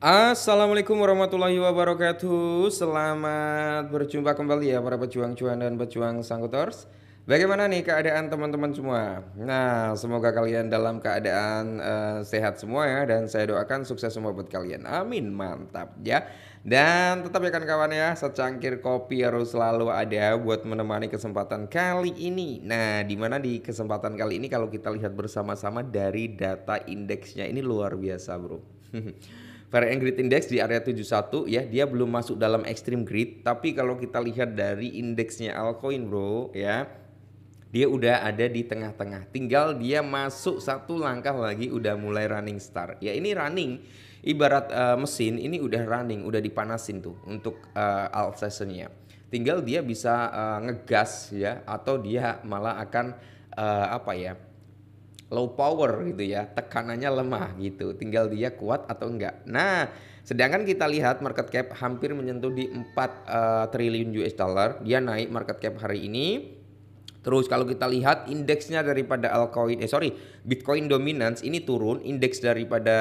Assalamualaikum warahmatullahi wabarakatuh. Selamat berjumpa kembali ya para pejuang cuan dan pejuang sangkuters. Bagaimana nih keadaan teman-teman semua? Nah, semoga kalian dalam keadaan sehat semua ya, dan saya doakan sukses semua buat kalian. Amin, mantap ya. Dan tetap ya kan kawan ya, secangkir kopi harus selalu ada buat menemani kesempatan kali ini. Nah, dimana di kesempatan kali ini kalau kita lihat bersama-sama dari data indeksnya ini luar biasa, bro. Fear and Greed Index di area 71 ya, dia belum masuk dalam extreme greed, tapi kalau kita lihat dari indeksnya altcoin bro ya, dia udah ada di tengah-tengah. Tinggal dia masuk satu langkah lagi udah mulai running start. Ya ini running ibarat mesin ini udah running, udah dipanasin tuh untuk alt sessionnya. Tinggal dia bisa ngegas ya, atau dia malah akan apa ya, low power gitu ya, tekanannya lemah gitu, tinggal dia kuat atau enggak. Nah, sedangkan kita lihat market cap hampir menyentuh di 4 triliun US dollar, dia naik market cap hari ini. Terus kalau kita lihat indeksnya daripada Bitcoin dominance ini turun, indeks daripada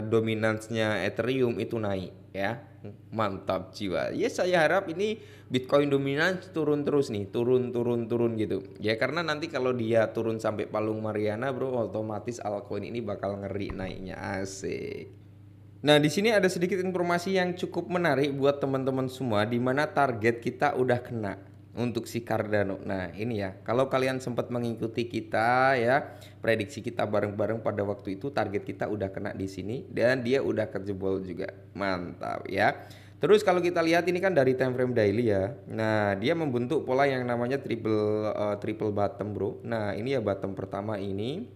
dominansnya Ethereum itu naik ya. Mantap jiwa. Ya saya harap ini Bitcoin dominance turun terus nih, turun gitu. Ya karena nanti kalau dia turun sampai palung Mariana bro, otomatis altcoin ini bakal ngeri naiknya, asik. Nah, di sini ada sedikit informasi yang cukup menarik buat teman-teman semua, di mana target kita udah kena untuk si Cardano. Nah, ini ya, kalau kalian sempat mengikuti kita ya, prediksi kita bareng-bareng pada waktu itu, target kita udah kena di sini dan dia udah kejebol juga. Mantap ya. Terus kalau kita lihat ini kan dari time frame daily ya. Nah, dia membentuk pola yang namanya triple bottom, bro. Nah, ini ya bottom pertama ini.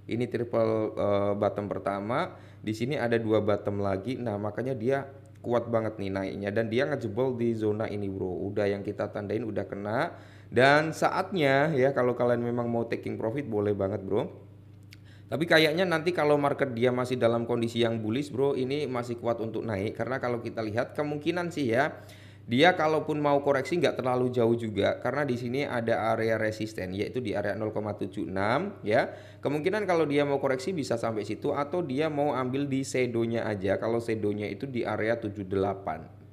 Ini triple bottom pertama. Di sini ada dua bottom lagi. Nah, makanya dia kuat banget nih naiknya dan dia ngejebol di zona ini, bro. Udah yang kita tandain udah kena. Dan saatnya ya kalau kalian memang mau taking profit boleh banget, bro. Tapi kayaknya nanti kalau market dia masih dalam kondisi yang bullish bro, ini masih kuat untuk naik. Karena kalau kita lihat kemungkinan sih ya, dia kalaupun mau koreksi nggak terlalu jauh juga. Karena di sini ada area resisten yaitu di area 0,76 ya. Kemungkinan kalau dia mau koreksi bisa sampai situ, atau dia mau ambil di shadownya aja. Kalau shadownya itu di area 78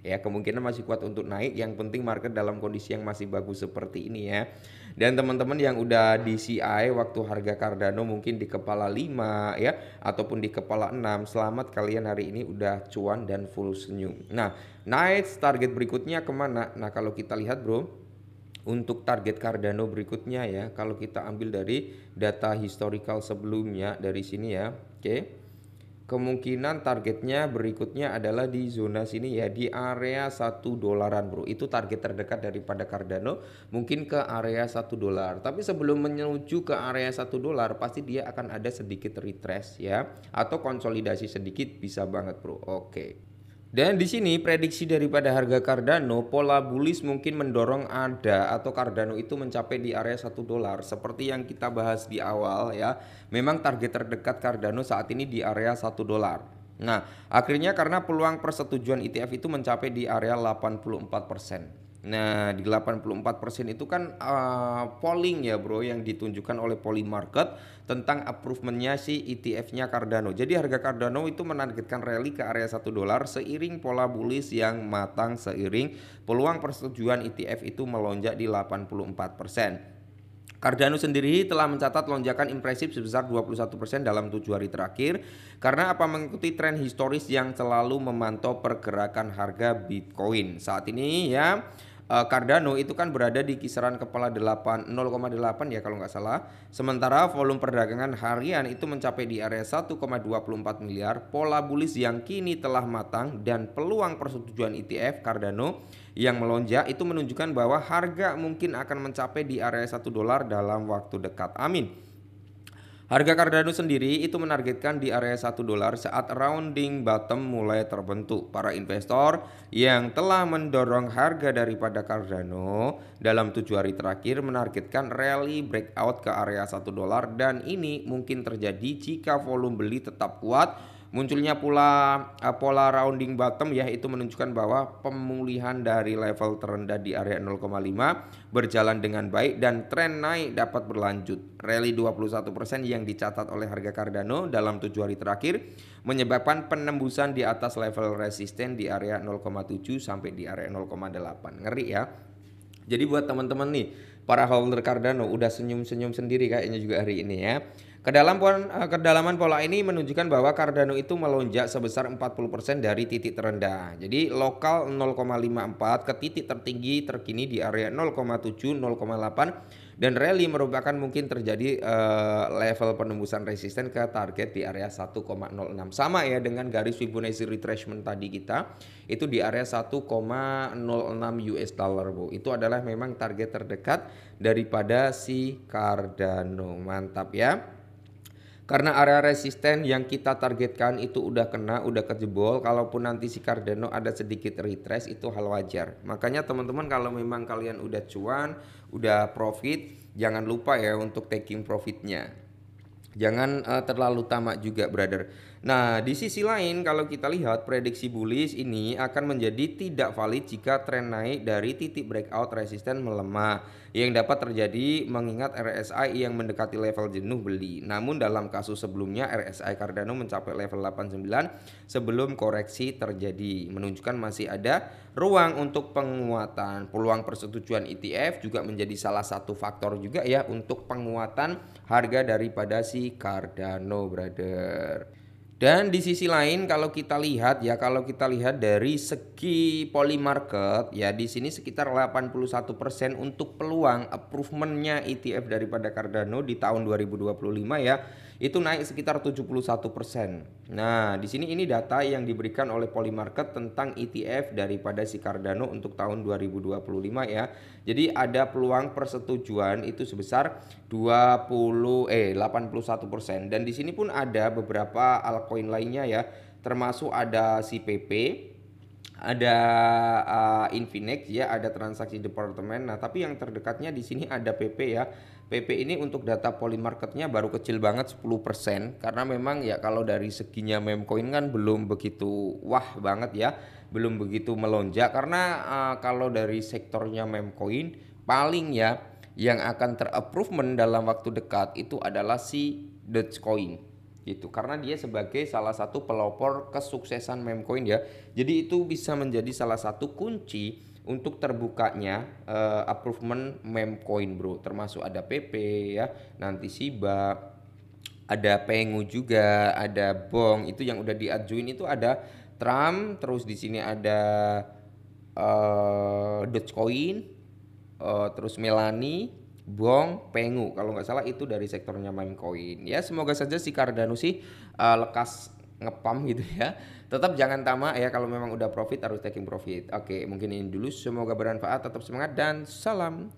ya, kemungkinan masih kuat untuk naik. Yang penting market dalam kondisi yang masih bagus seperti ini ya. Dan teman-teman yang udah di CI waktu harga Cardano mungkin di kepala 5 ya, ataupun di kepala 6, selamat kalian hari ini udah cuan dan full senyum. Nah, nice, target berikutnya kemana? Nah, kalau kita lihat bro, untuk target Cardano berikutnya ya, kalau kita ambil dari data historical sebelumnya dari sini ya, oke. Kemungkinan targetnya berikutnya adalah di zona sini ya, di area 1 dolaran bro. Itu target terdekat daripada Cardano, mungkin ke area 1 dolar. Tapi sebelum menuju ke area 1 dolar pasti dia akan ada sedikit retrace ya, atau konsolidasi sedikit bisa banget bro. Oke. Dan di sini prediksi daripada harga Cardano, pola bullish mungkin mendorong ada atau Cardano itu mencapai di area 1 dolar. Seperti yang kita bahas di awal ya, memang target terdekat Cardano saat ini di area 1 dolar. Nah, akhirnya karena peluang persetujuan ETF itu mencapai di area 84%. Nah, di 84% itu kan polling ya bro, yang ditunjukkan oleh Polymarket tentang approvementnya si ETF-nya Cardano. Jadi harga Cardano itu menargetkan rally ke area 1 dolar seiring pola bullish yang matang, seiring peluang persetujuan ETF itu melonjak di 84%. Cardano sendiri telah mencatat lonjakan impresif sebesar 21% dalam 7 hari terakhir karena apa, mengikuti tren historis yang selalu memantau pergerakan harga Bitcoin. Saat ini ya, Cardano itu kan berada di kisaran kepala 0,8 ya kalau nggak salah. Sementara volume perdagangan harian itu mencapai di area 1,24 miliar. Pola bullish yang kini telah matang dan peluang persetujuan ETF Cardano yang melonjak itu menunjukkan bahwa harga mungkin akan mencapai di area 1 dolar dalam waktu dekat. Amin. Harga Cardano sendiri itu menargetkan di area 1 dolar saat rounding bottom mulai terbentuk. Para investor yang telah mendorong harga daripada Cardano dalam 7 hari terakhir menargetkan rally breakout ke area 1 dolar, dan ini mungkin terjadi jika volume beli tetap kuat, Munculnya pola rounding bottom ya, itu menunjukkan bahwa pemulihan dari level terendah di area 0,5 berjalan dengan baik dan tren naik dapat berlanjut. Rally 21% yang dicatat oleh harga Cardano dalam 7 hari terakhir menyebabkan penembusan di atas level resisten di area 0,7 sampai di area 0,8. Ngeri ya. Jadi buat teman-teman nih, para holder Cardano udah senyum-senyum sendiri kayaknya juga hari ini ya. Kedalaman pola ini menunjukkan bahwa Cardano itu melonjak sebesar 40% dari titik terendah. Jadi lokal 0,54 ke titik tertinggi terkini di area 0,7, 0,8 dan rally merupakan mungkin terjadi level penembusan resisten ke target di area 1,06. Sama ya dengan garis Fibonacci retracement tadi kita itu di area 1,06 US dollar, Bu. Itu adalah memang target terdekat daripada si Cardano. Mantap ya. Karena area resisten yang kita targetkan itu udah kena, udah kejebol. Kalaupun nanti si Cardano ada sedikit retrace itu hal wajar. Makanya teman-teman kalau memang kalian udah cuan, udah profit, jangan lupa ya untuk taking profitnya. Jangan terlalu tamak juga, brother. Nah, di sisi lain kalau kita lihat prediksi bullish ini akan menjadi tidak valid jika tren naik dari titik breakout resisten melemah yang dapat terjadi mengingat RSI yang mendekati level jenuh beli. Namun dalam kasus sebelumnya RSI Cardano mencapai level 89 sebelum koreksi terjadi, menunjukkan masih ada ruang untuk penguatan. Peluang persetujuan ETF juga menjadi salah satu faktor juga ya untuk penguatan harga daripada si Cardano, brother. Dan di sisi lain kalau kita lihat dari segi poly market ya, di sini sekitar 81% untuk peluang approvementnya ETF daripada Cardano di tahun 2025 ya, itu naik sekitar 71%. Nah, di sini ini data yang diberikan oleh poly market tentang ETF daripada si Cardano untuk tahun 2025 ya. Jadi ada peluang persetujuan itu sebesar 81%, dan di sini pun ada beberapa altcoin lainnya ya, termasuk ada si PP, ada Infinex ya, ada transaksi departemen. Nah, tapi yang terdekatnya di sini ada PP ya. PP ini untuk data poly marketnya baru kecil banget 10%, karena memang ya kalau dari seginya memcoin kan belum begitu wah banget ya, belum begitu melonjak karena kalau dari sektornya memcoin paling ya yang akan ter-approval dalam waktu dekat itu adalah si Dogecoin gitu, karena dia sebagai salah satu pelopor kesuksesan memcoin ya. Jadi itu bisa menjadi salah satu kunci untuk terbukanya approval memcoin, bro. Termasuk ada PP ya, nanti Shiba, ada Pengu juga, ada Bong itu yang udah diajuin, itu ada Trump, terus di sini ada Dogecoin, terus Melani, Bong, Pengu kalau nggak salah itu dari sektornya Minecoin ya. Semoga saja si Cardano sih lekas ngepam gitu ya. Tetap jangan tamak ya, kalau memang udah profit harus taking profit. Oke, mungkin ini dulu, semoga bermanfaat, tetap semangat dan salam